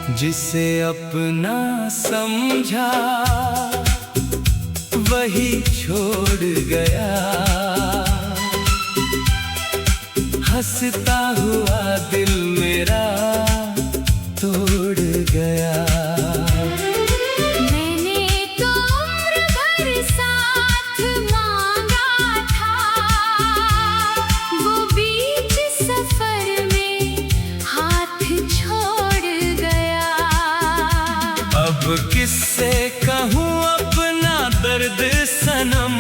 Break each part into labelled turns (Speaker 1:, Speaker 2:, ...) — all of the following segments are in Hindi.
Speaker 1: जिसे अपना समझा वही छोड़ गया, हंसता हुआ दिल मेरा तोड़ गया।
Speaker 2: मैंने तो उम्र भर साथ मांगा था, वो बीच सफर में हाथ छोड़ गया।
Speaker 1: अब किससे कहूँ अपना दर्द सनम,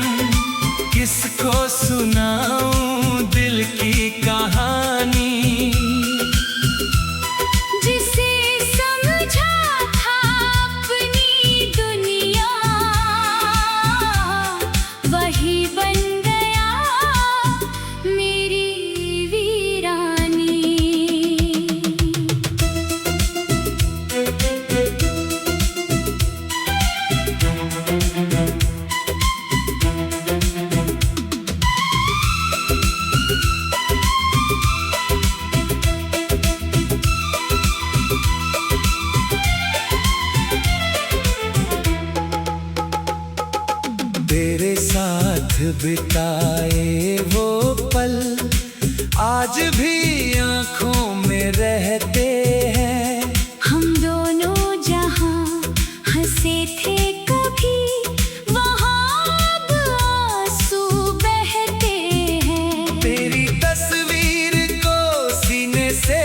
Speaker 1: किसको सुनाऊं दिल की कहानी।
Speaker 2: जिसे समझा था अपनी दुनिया, वही बन गया मेरी वीरानी।
Speaker 1: तेरे साथ बिताए वो पल आज भी आँखों में रहते हैं।
Speaker 2: हम दोनों जहाँ हंसे थे कभी, वहाँ अब आंसू बहते हैं।
Speaker 1: तेरी तस्वीर को सीने से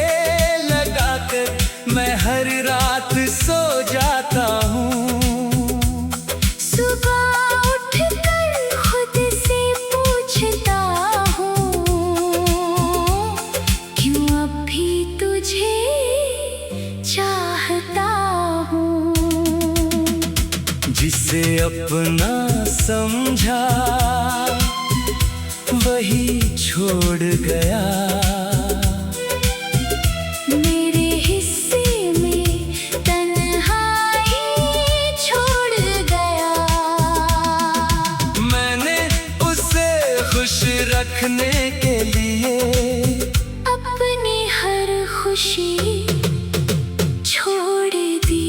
Speaker 1: लगाकर मैं हर रात सो जाता हूँ। जिसे अपना समझा वही छोड़ गया।
Speaker 2: मेरे हिस्से में तन्हाई छोड़ गया।
Speaker 1: मैंने उसे खुश रखने के लिए
Speaker 2: अपनी हर खुशी छोड़ दी।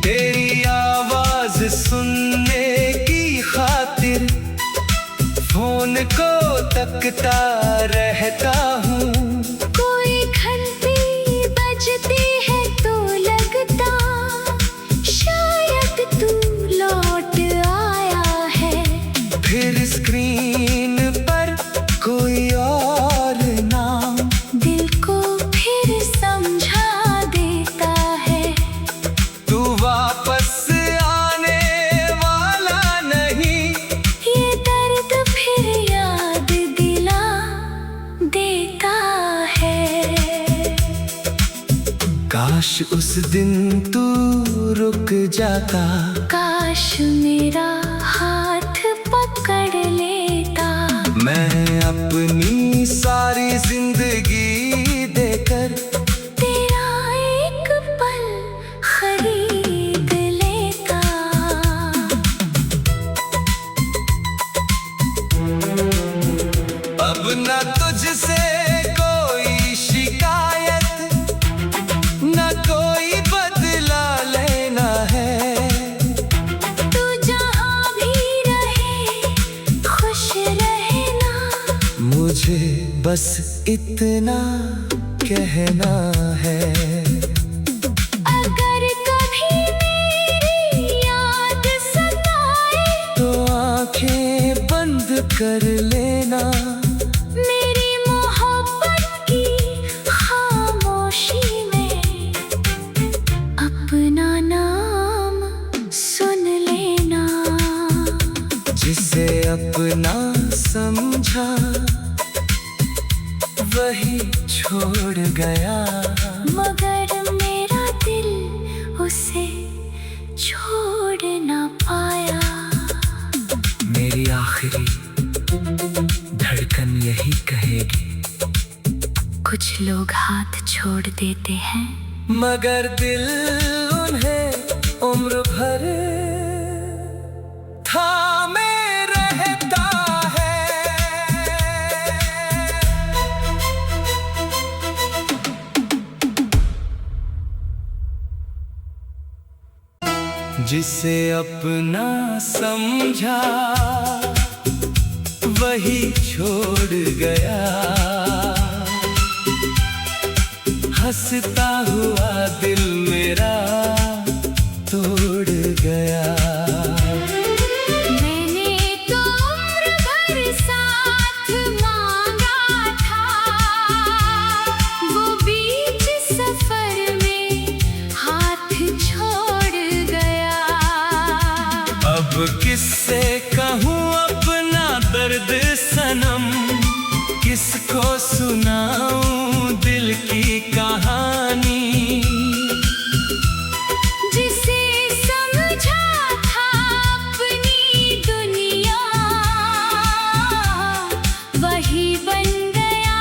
Speaker 1: तेरी आवाज सुनने की खातिर फोन को तकता रहता हूँ।
Speaker 2: कोई घंटी बजती है तो लगता शायद तू लौट आया है।
Speaker 1: फिर स्क्रीन पर कोई और नाम
Speaker 2: दिल को फिर समझा देता है।
Speaker 1: तू वापस आने वाला नहीं,
Speaker 2: ये दर्द फिर याद दिला देता है।
Speaker 1: काश उस दिन तू रुक जाता,
Speaker 2: काश मेरा हाथ पकड़ लेता।
Speaker 1: मैं अपनी सारी जिंदगी देकर
Speaker 2: तेरा एक पल खरीद लेता।
Speaker 1: अब न तुझसे कोई शिकायत, न कोई बदला लेना है।
Speaker 2: तू जहाँ भी रहे खुश रहना,
Speaker 1: मुझे बस इतना कहना है।
Speaker 2: अगर कभी मेरी याद सताए
Speaker 1: तो आंखें बंद कर लेना।
Speaker 2: मेरी मोहब्बत की खामोशी में अपना नाम सुन लेना।
Speaker 1: जिसे अपना समझा वही छोड़ गया,
Speaker 2: मगर मेरा दिल उसे छोड़ ना पाया।
Speaker 1: मेरी आखिरी धड़कन यही कहेगी,
Speaker 2: कुछ लोग हाथ छोड़ देते हैं,
Speaker 1: मगर दिल उन्हें उम्र भर थामे रहता है। जिसे अपना समझा वही छोड़ गया, हंसता हुआ दिल मेरा तोड़ गया।
Speaker 2: मैंने तो उम्र भर साथ मांगा था, वो बीच सफर में हाथ छोड़ गया।
Speaker 1: अब किससे कहूँ अपना दर्द सनम, किसको सुनाऊं दिल की कहानी।
Speaker 2: जिसे समझा था अपनी दुनिया, वही बन गया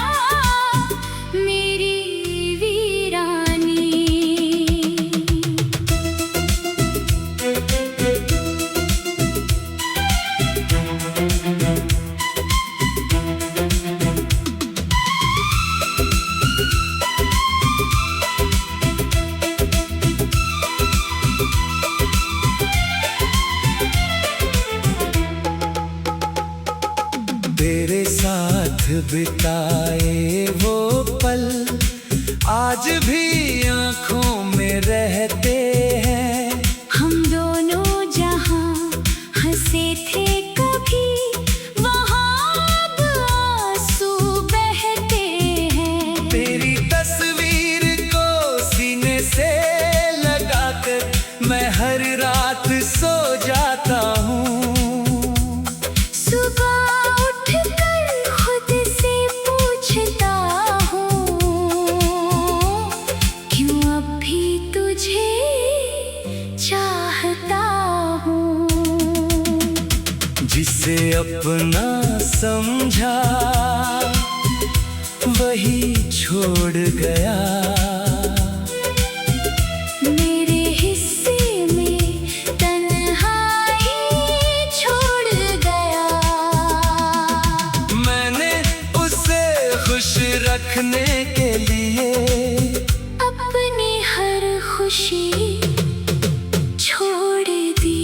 Speaker 2: मेरी वीरानी।
Speaker 1: तेरे साथ बिताए वो पल आज भी आंखों में रहते हैं।
Speaker 2: हम दोनों जहां हंसे थे कभी, वहां अब आंसू बहते हैं।
Speaker 1: तेरी तस्वीर को सीने से लगाकर मैं हर रात सो जाता हूँ। जिसे अपना समझा वही छोड़ गया,
Speaker 2: मेरे हिस्से में तन्हाई छोड़ गया।
Speaker 1: मैंने उसे खुश रखने के लिए
Speaker 2: अपनी हर खुशी छोड़ दी।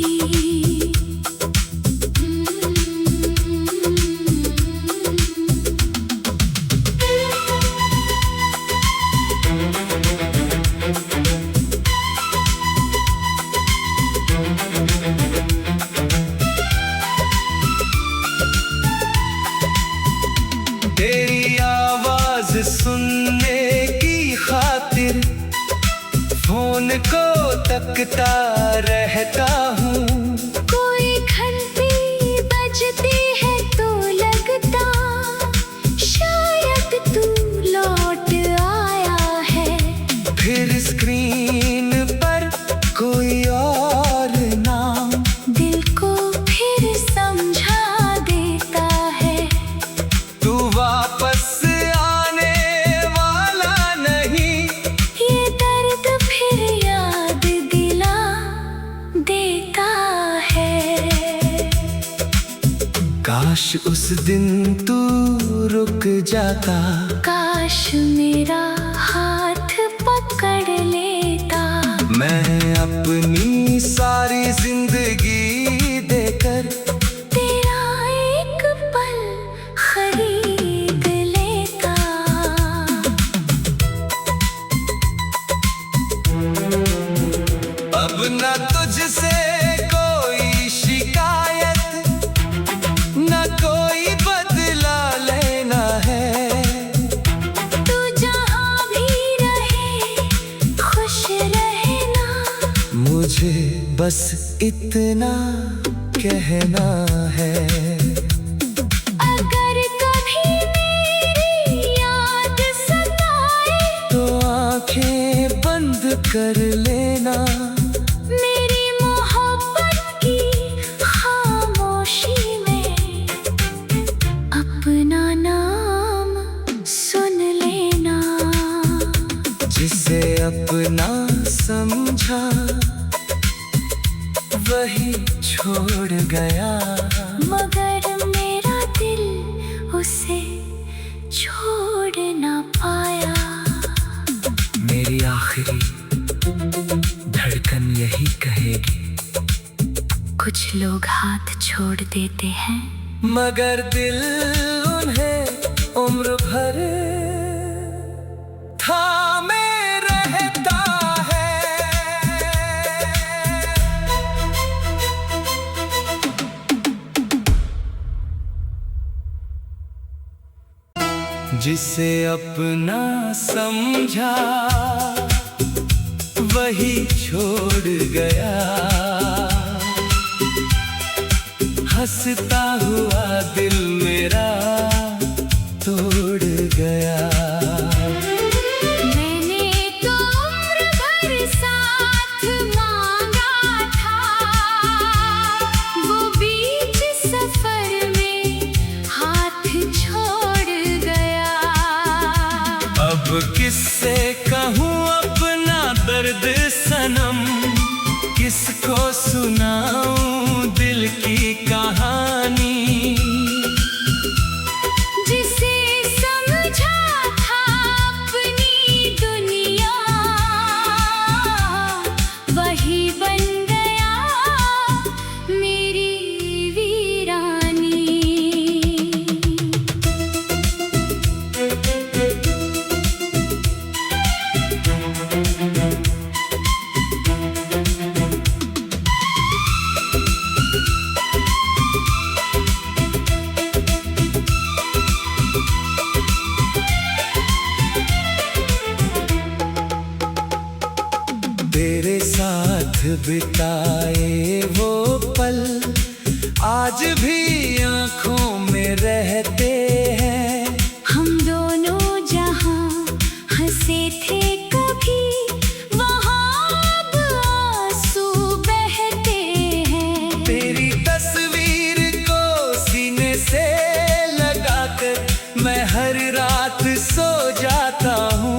Speaker 2: तेरी आवाज सुनने की खातिर फोन को तकता रहता हूँ। कोई घंटी बजती है तो लगता शायद तू लौट आया है।
Speaker 1: फिर स्क्रीन पर कोई और नाम
Speaker 2: दिल को फिर समझा देता है,
Speaker 1: तू वापस आने वाला नहीं।
Speaker 2: ये दर्द फिर याद दिला देता है।
Speaker 1: काश उस दिन तू रुक जाता,
Speaker 2: काश मेरा हाथ पकड़ लेता।
Speaker 1: मैं अपनी सारी जिंदगी देकर
Speaker 2: तेरा एक पल खरीद लेता।
Speaker 1: अब न तुझसे कोई शिकायत, न कोई बदला लेना है।
Speaker 2: तू जहाँ भी रहे खुश रहना,
Speaker 1: मुझे बस इतना कहना है।
Speaker 2: अगर कभी मेरी याद सताए
Speaker 1: तो आंखें बंद कर लेना।
Speaker 2: मेरी मोहब्बत की खामोशी में अपना नाम सुन लेना।
Speaker 1: अपना समझा वही छोड़ गया,
Speaker 2: मगर मेरा दिल उसे छोड़ ना पाया।
Speaker 1: मेरी आखिरी धड़कन यही कहेगी,
Speaker 2: कुछ लोग हाथ छोड़ देते हैं,
Speaker 1: मगर दिल उन्हें उम्र भर थामे रहता है। जिसे अपना समझा वही छोड़ गया, हंसता हुआ दिल मेरा तोड़ गया।
Speaker 2: मैंने तो उम्र भर साथ मांगा था, वो बीच सफर में हाथ छोड़ गया।
Speaker 1: अब किससे कहूँ अपना दर्द सनम, किसको सुनाऊं दिल की कहानी।
Speaker 2: जिसे समझा था अपनी दुनिया, वही बन गया मेरी वीरानी।
Speaker 1: तेरे साथ बिताए वो पल आज भी आंखों में रहते हैं।
Speaker 2: हम दोनों जहां हंसे थे कभी, वहां अब आंसू बहते हैं।
Speaker 1: तेरी तस्वीर को सीने से लगाकर मैं हर रात सो जाता हूँ।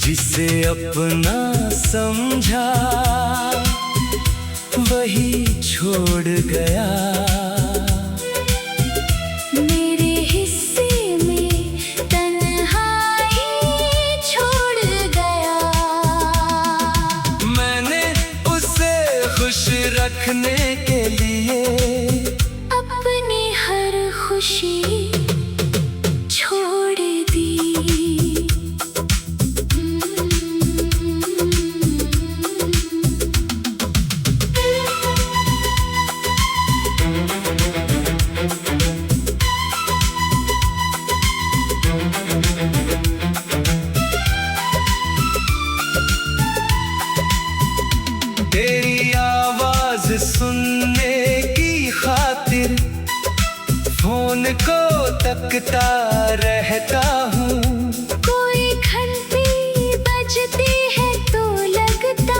Speaker 1: जिसे अपना समझा वही छोड़ गया,
Speaker 2: मेरे हिस्से में तन्हाई छोड़ गया।
Speaker 1: मैंने उसे खुश रखने के लिए
Speaker 2: अपनी हर खुशी छोड़ दी।
Speaker 1: तेरी आवाज सुनने की खातिर फोन को तकता रहता हूँ।
Speaker 2: कोई घंटी बजती है तो लगता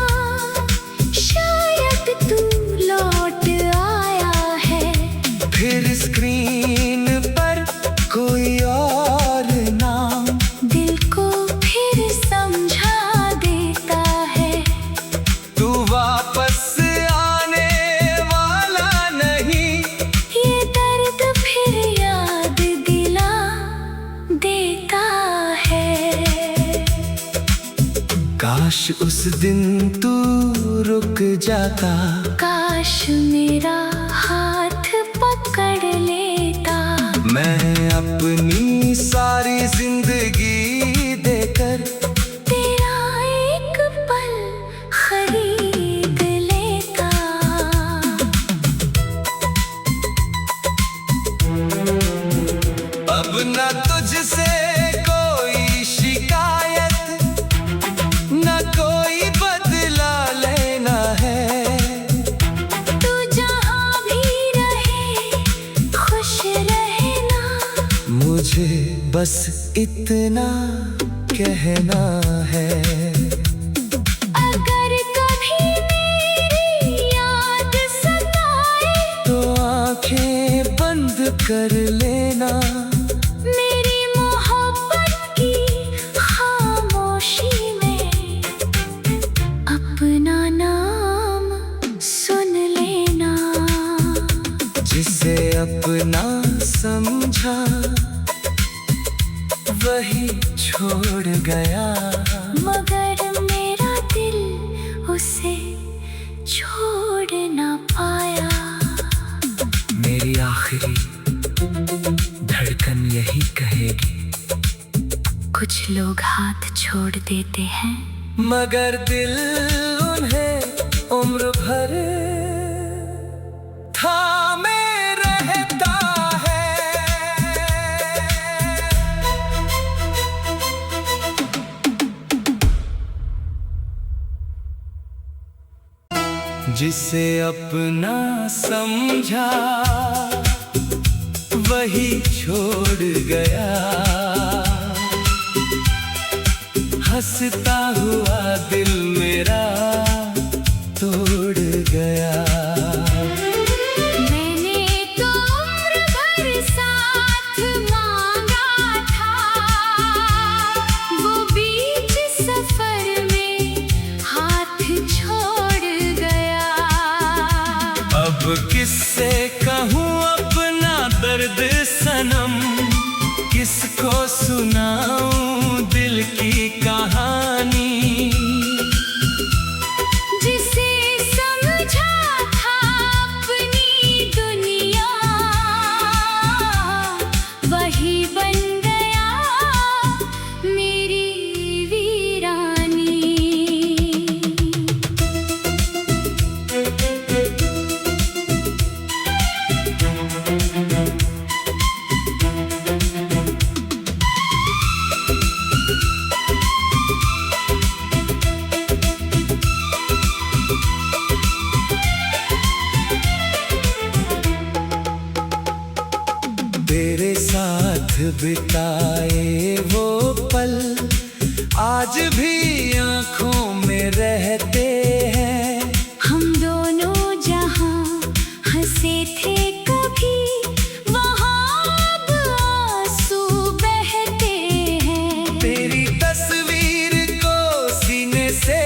Speaker 2: शायद तू लौट आया है।
Speaker 1: फिर स्क्रीन पर कोई और नाम
Speaker 2: दिल को फिर समझा देता है,
Speaker 1: तू वापस आने वाला नहीं।
Speaker 2: ये दर्द फिर याद दिला देता है।
Speaker 1: काश उस दिन तू रुक जाता,
Speaker 2: काश मेरा हाथ पकड़ लेता।
Speaker 1: मैं अपनी सारी जिंदगी देकर
Speaker 2: तेरा एक पल खरीद लेता।
Speaker 1: अब न तुझसे कोई शिकायत, न कोई बदला लेना है।
Speaker 2: तू जहाँ भी रहे खुश रहना,
Speaker 1: मुझे बस इतना कहना है। कर लेना।
Speaker 2: मेरी मोहब्बत की खामोशी में अपना नाम सुन लेना।
Speaker 1: जिसे अपना समझा वही छोड़ गया,
Speaker 2: मगर मेरा दिल उसे छोड़ ना पाया।
Speaker 1: मेरी आखिरी धड़कन यही कहेगी,
Speaker 2: कुछ लोग हाथ छोड़ देते हैं,
Speaker 1: मगर दिल उन्हें उम्र भर थामे रहता है। जिसे अपना समझा वही छोड़ गया, हंसता हुआ दिल मेरा तोड़ गया।
Speaker 2: मैंने तो उम्र भर साथ मांगा था, वो बीच सफर में हाथ छोड़ गया।
Speaker 1: अब किससे कहूँ अपना दर्द सनम, किसको सुनाऊं दिल की कहानी।
Speaker 2: जिसे समझा था अपनी दुनिया, वही बन गया मेरी वीरानी।
Speaker 1: तेरे साथ बिताए वो पल आज भी आंखों में रहते हैं।
Speaker 2: हम दोनों जहां हंसे थे कभी, वहां अब आंसू बहते हैं।
Speaker 1: तेरी तस्वीर को सीने से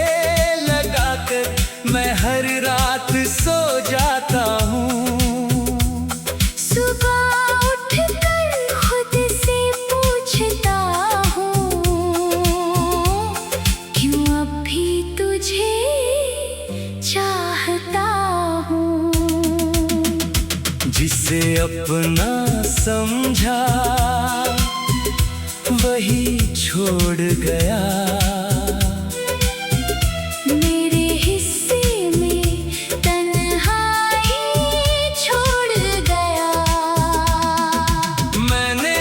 Speaker 1: लगाकर मैं हर रात सो जाता हूँ। जिसे अपना समझा वही छोड़ गया,
Speaker 2: मेरे हिस्से में तन्हाई छोड़ गया।
Speaker 1: मैंने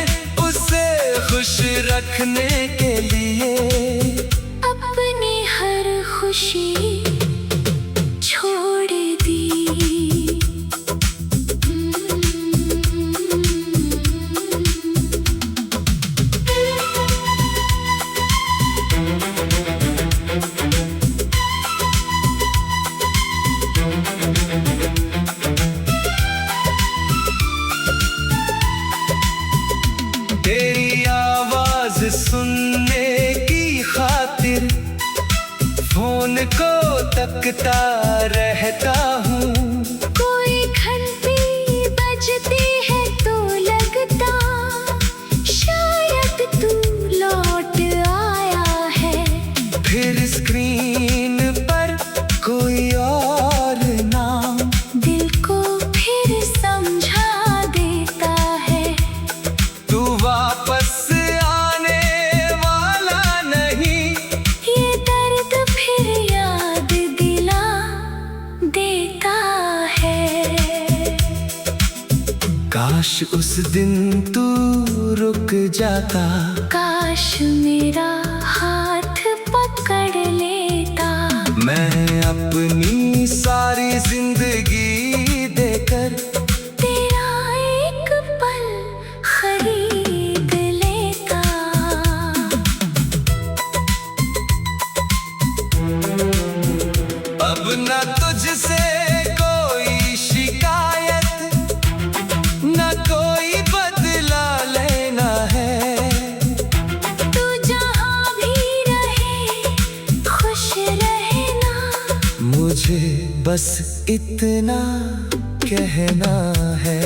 Speaker 1: उसे खुश रखने के लिए
Speaker 2: अपनी हर खुशी छोड़ दी।
Speaker 1: तेरी आवाज सुनने की खातिर फोन को तकता रहता हूँ।
Speaker 2: कोई घंटी बजती है तो लगता शायद तू लौट आया है।
Speaker 1: फिर स्क्रीन पर कोई और नाम
Speaker 2: दिल को फिर समझा देता है,
Speaker 1: तू वापस आने वाला नहीं।
Speaker 2: ये दर्द फिर याद दिला देता है।
Speaker 1: काश उस दिन तू रुक जाता,
Speaker 2: काश मेरा हाथ पकड़ लेता।
Speaker 1: मैं अपनी सारी जिंदगी देकर
Speaker 2: तेरा एक पल खरीद लेता।
Speaker 1: अब न तुझसे कोई शिकायत, न कोई बस इतना कहना है।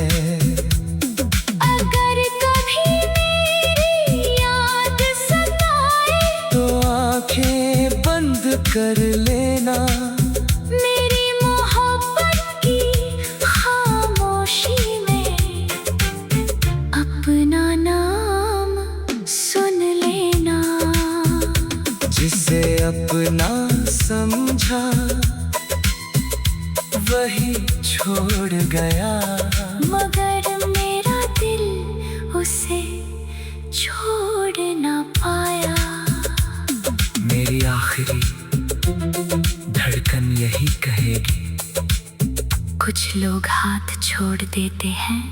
Speaker 2: अगर कभी मेरी याद सताए
Speaker 1: तो आंखें बंद कर लेना।
Speaker 2: मेरी मोहब्बत की खामोशी में अपना नाम सुन लेना।
Speaker 1: जिसे अपना समझा वही छोड़ गया,
Speaker 2: मगर मेरा दिल उसे छोड़ ना पाया।
Speaker 1: मेरी आखिरी धड़कन यही कहेगी,
Speaker 2: कुछ लोग हाथ छोड़ देते हैं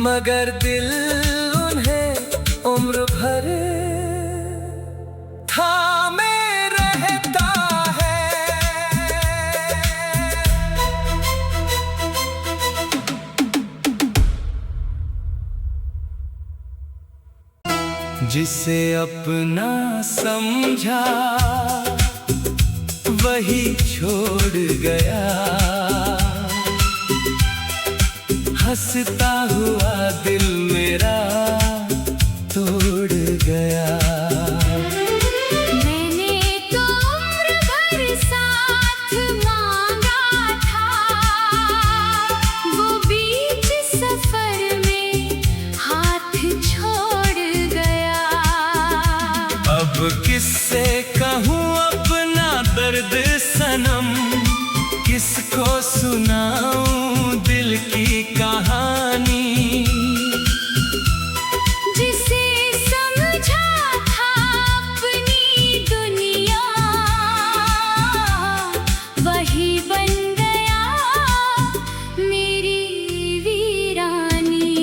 Speaker 1: मगर दिल उन्हें उम्र भर थामे रहता है। जिसे अपना समझा वही छोड़ गया, हंसता हुआ दिल मेरा तोड़ गया।
Speaker 2: मैंने तो उम्र भर साथ मांगा था, वो बीच सफर में हाथ छोड़ गया।
Speaker 1: अब किससे कहूँ अपना दर्द सनम, किसको सुनाऊं दिल की कहानी।
Speaker 2: जिसे समझा था अपनी दुनिया, वही बन गया मेरी वीरानी।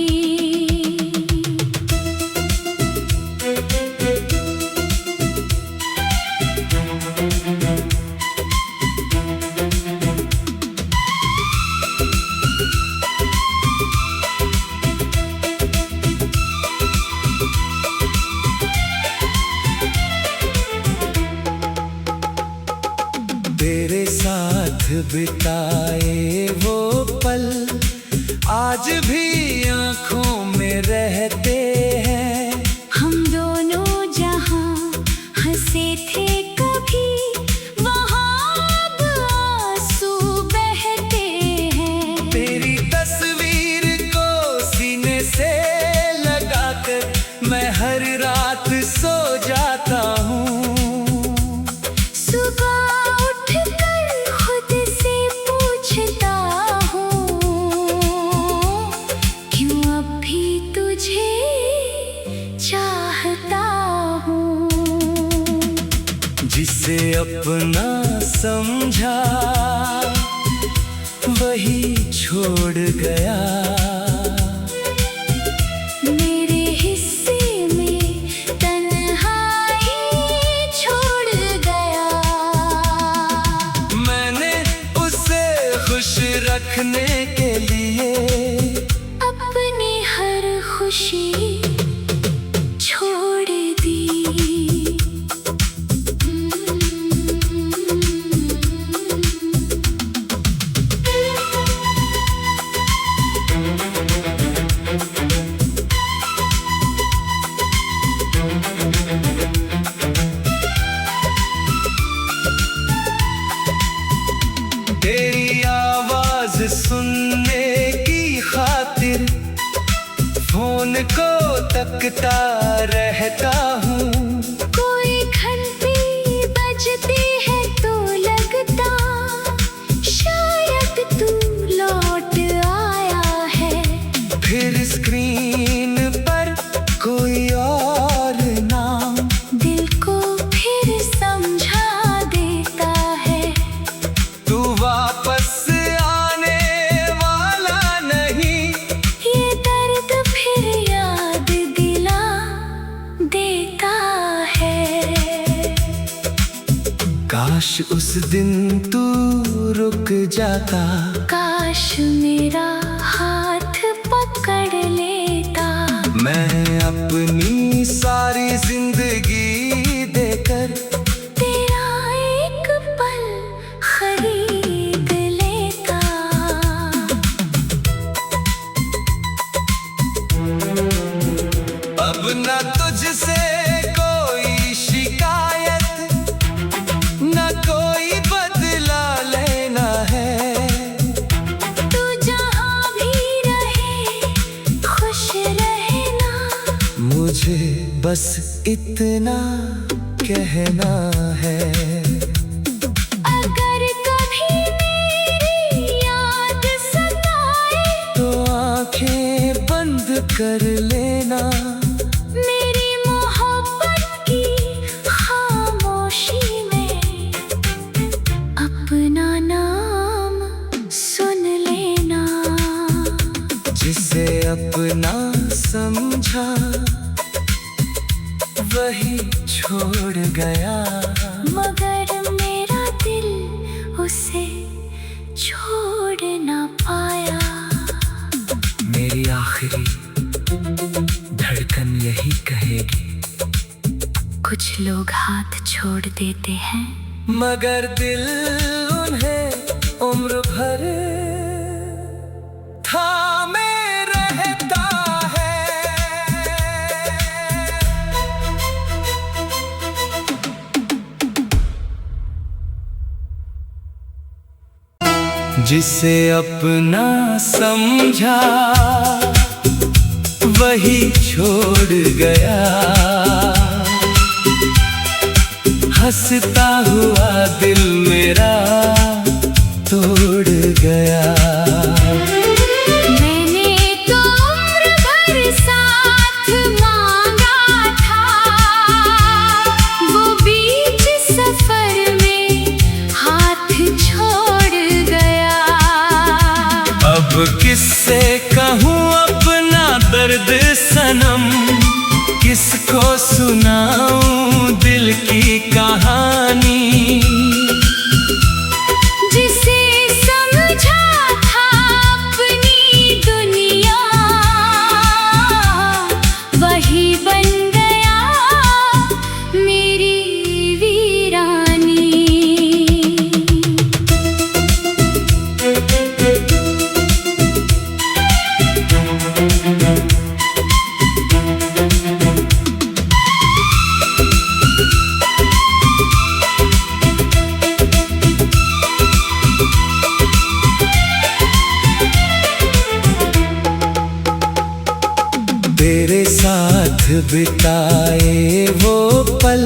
Speaker 1: तेरे साथ बिताए वो पल आज भी आंखों में रहते हैं।
Speaker 2: हम दोनों जहां हंसे थे कभी, वहां अब आंसू बहते हैं।
Speaker 1: तेरी तस्वीर को सीने से लगाकर मैं हर रात सो जाता हूँ।
Speaker 2: सुबह उठकर खुद से पूछता हूँ, क्यों अब भी तुझे चाहता हूँ।
Speaker 1: जिसे अपना समझा वही छोड़ गया,
Speaker 2: मेरे हिस्से में तन्हाई छोड़ गया।
Speaker 1: मैंने उसे खुश रखने के लिए
Speaker 2: अपनी हर खुशी छोड़ दी।
Speaker 1: तेरी आवाज सुनने की खातिर फोन को तकता रहता हूँ।
Speaker 2: कोई घंटी बजती है तो लगता शायद तू लौट आया है।
Speaker 1: फिर स्क्रीन पर कोई और नाम
Speaker 2: दिल को फिर समझा देता है,
Speaker 1: तू वापस आने वाला नहीं।
Speaker 2: ये दर्द फिर याद दिला देता है।
Speaker 1: काश उस दिन तू रुक जाता,
Speaker 2: काश मेरा हाथ पकड़ लेता।
Speaker 1: मैं अपनी सारी जिंदगी देकर
Speaker 2: तेरा एक पल खरीद लेता।
Speaker 1: बस इतना कहना है।
Speaker 2: अगर कभी मेरी याद सताए
Speaker 1: तो आंखें बंद कर लेना।
Speaker 2: मेरी मोहब्बत की खामोशी में अपना नाम सुन लेना।
Speaker 1: जिसे अपना समझा वही छोड़ गया,
Speaker 2: मगर मेरा दिल उसे छोड़ ना पाया।
Speaker 1: मेरी आखिरी धड़कन यही कहेगी,
Speaker 2: कुछ लोग हाथ छोड़ देते हैं
Speaker 1: मगर दिल उन्हें उम्र भर थामे रहता है। जिसे अपना समझा वही छोड़ गया, हंसता हुआ दिल मेरा तोड़ गया।
Speaker 2: मैंने तो उम्र भर साथ मांगा था, वो बीच सफर में हाथ छोड़ गया।
Speaker 1: अब किससे कहूँ अपना दर्द सनम, किसको सुनाऊं दिल की कहानी।
Speaker 2: जिसे समझा था अपनी दुनिया, वही बन गया मेरी वीरानी।
Speaker 1: तेरे साथ बिताए वो पल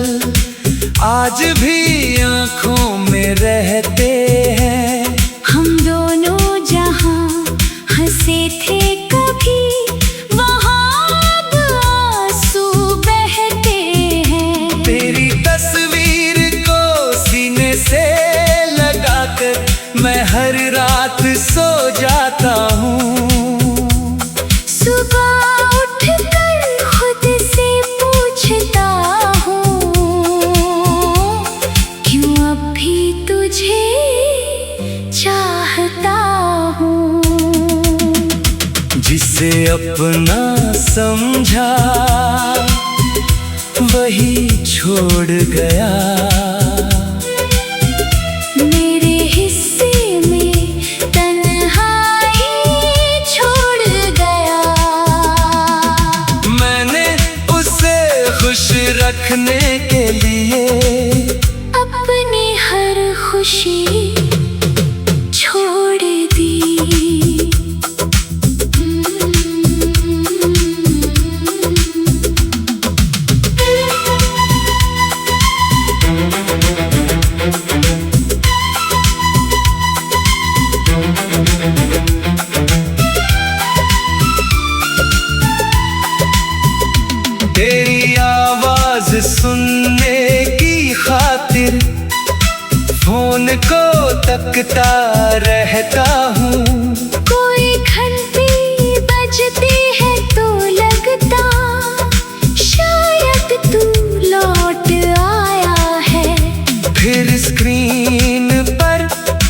Speaker 1: आज भी आँखों में रहते हैं।
Speaker 2: हम दोनों जहाँ हंसे थे कभी, वहाँ अब आंसू बहते हैं।
Speaker 1: तेरी तस्वीर को सीने से लगाकर मैं हर रात सो जाता हूँ।
Speaker 2: सुबह उठकर खुद से पूछता हूँ, क्यों अब भी तुझे चाहता हूँ।
Speaker 1: जिसे अपना समझा वही छोड़ गया,
Speaker 2: मेरे हिस्से में तन्हाई छोड़ गया।
Speaker 1: मैंने उसे खुश रखने के लिए
Speaker 2: अपनी हर खुशी छोड़ दी।
Speaker 1: तेरी आवाज सुनने की खातिर फोन को तकता रहता हूँ।
Speaker 2: कोई घंटी बजती है तो लगता शायद तू लौट आया है।
Speaker 1: फिर स्क्रीन पर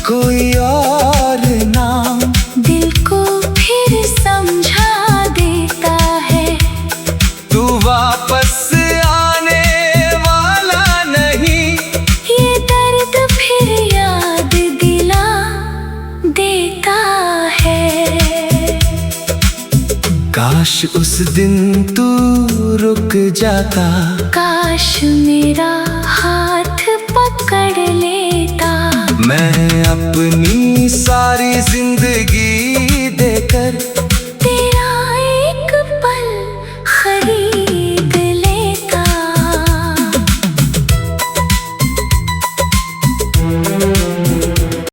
Speaker 1: कोई और नाम
Speaker 2: दिल को फिर समझा देता है,
Speaker 1: तू वापस आने वाला नहीं।
Speaker 2: ये दर्द फिर याद दिला देता है।
Speaker 1: काश उस दिन तू रुक जाता,
Speaker 2: काश मेरा हाथ पकड़ लेता।
Speaker 1: मैं अपनी सारी जिंदगी